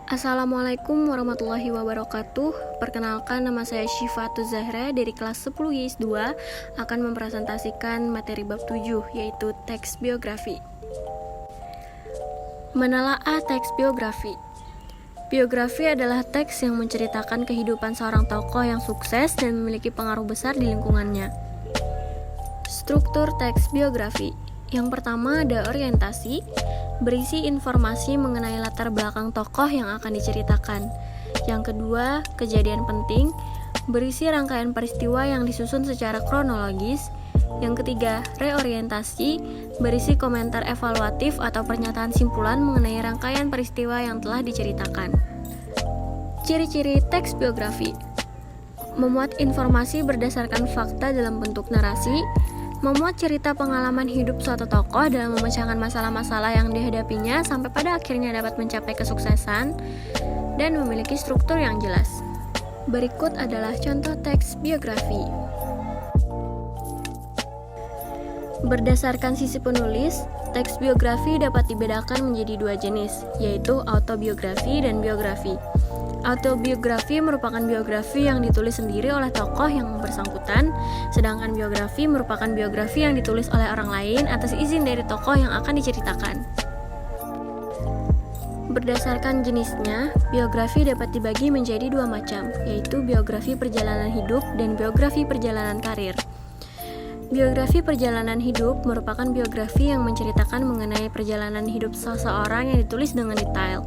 Assalamualaikum warahmatullahi wabarakatuh. Perkenalkan, nama saya Syifatul Zahra dari kelas 10 YIS 2 akan mempresentasikan materi bab 7 yaitu teks biografi. Menelaah teks biografi. Biografi adalah teks yang menceritakan kehidupan seorang tokoh yang sukses dan memiliki pengaruh besar di lingkungannya. Struktur teks biografi. Yang pertama ada orientasi, berisi informasi mengenai latar belakang tokoh yang akan diceritakan. Yang kedua, kejadian penting, berisi rangkaian peristiwa yang disusun secara kronologis. Yang ketiga, reorientasi, berisi komentar evaluatif atau pernyataan simpulan mengenai rangkaian peristiwa yang telah diceritakan. Ciri-ciri teks biografi: memuat informasi berdasarkan fakta dalam bentuk narasi, memuat cerita pengalaman hidup suatu tokoh dalam memecahkan masalah-masalah yang dihadapinya sampai pada akhirnya dapat mencapai kesuksesan, dan memiliki struktur yang jelas. Berikut adalah contoh teks biografi. Berdasarkan sisi penulis, teks biografi dapat dibedakan menjadi dua jenis, yaitu autobiografi dan biografi. Autobiografi merupakan biografi yang ditulis sendiri oleh tokoh yang bersangkutan, sedangkan biografi merupakan biografi yang ditulis oleh orang lain atas izin dari tokoh yang akan diceritakan. Berdasarkan jenisnya, biografi dapat dibagi menjadi dua macam, yaitu biografi perjalanan hidup dan biografi perjalanan karir. Biografi perjalanan hidup merupakan biografi yang menceritakan mengenai perjalanan hidup seseorang yang ditulis dengan detail.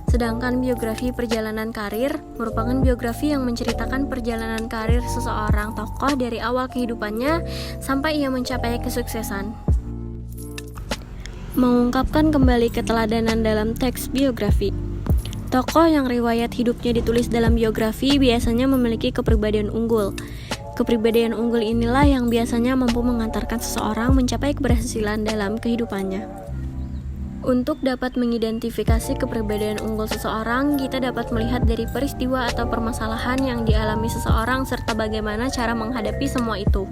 Sedangkan biografi perjalanan karir merupakan biografi yang menceritakan perjalanan karir seseorang tokoh dari awal kehidupannya sampai ia mencapai kesuksesan. Mengungkapkan kembali keteladanan dalam teks biografi. Tokoh yang riwayat hidupnya ditulis dalam biografi biasanya memiliki kepribadian unggul. Kepribadian unggul inilah yang biasanya mampu mengantarkan seseorang mencapai keberhasilan dalam kehidupannya. Untuk dapat mengidentifikasi kepribadian unggul seseorang, kita dapat melihat dari peristiwa atau permasalahan yang dialami seseorang serta bagaimana cara menghadapi semua itu.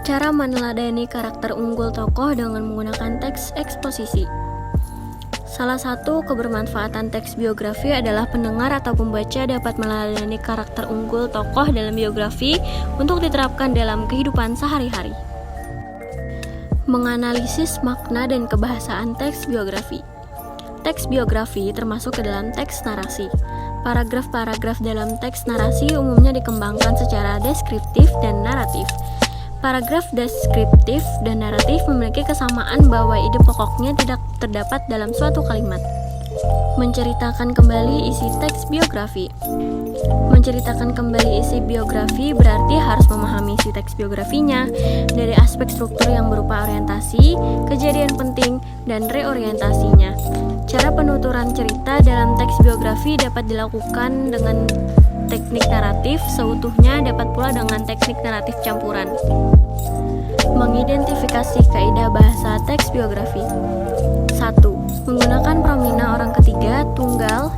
Cara meneladani karakter unggul tokoh dengan menggunakan teks eksposisi. Salah satu kebermanfaatan teks biografi adalah pendengar atau pembaca dapat meneladani karakter unggul tokoh dalam biografi untuk diterapkan dalam kehidupan sehari-hari. Menganalisis makna dan kebahasaan teks biografi. Teks biografi termasuk ke dalam teks narasi. Paragraf-paragraf dalam teks narasi umumnya dikembangkan secara deskriptif dan naratif. Paragraf deskriptif dan naratif memiliki kesamaan bahwa ide pokoknya tidak terdapat dalam suatu kalimat. Menceritakan kembali isi teks biografi. Menceritakan kembali isi biografi berarti harus memahami isi teks biografinya dari aspek struktur yang berupa orientasi, kejadian penting, dan reorientasinya. Cara penuturan cerita dalam teks biografi dapat dilakukan dengan teknik naratif seutuhnya, dapat pula dengan teknik naratif campuran. Mengidentifikasi kaidah bahasa teks biografi. 1. Menggunakan pramina orang ketiga tunggal,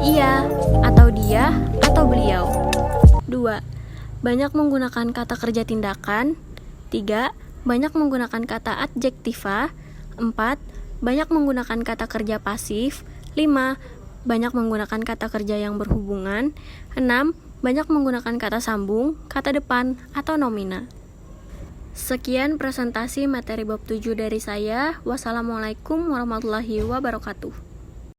ia atau dia atau beliau. 2. Banyak menggunakan kata kerja tindakan. 3. Banyak menggunakan kata adjektiva. 4. Banyak menggunakan kata kerja pasif. 5. Banyak menggunakan kata kerja yang berhubungan. 6. Banyak menggunakan kata sambung, kata depan, atau nomina. Sekian presentasi materi bab 7 dari saya. Wassalamualaikum warahmatullahi wabarakatuh.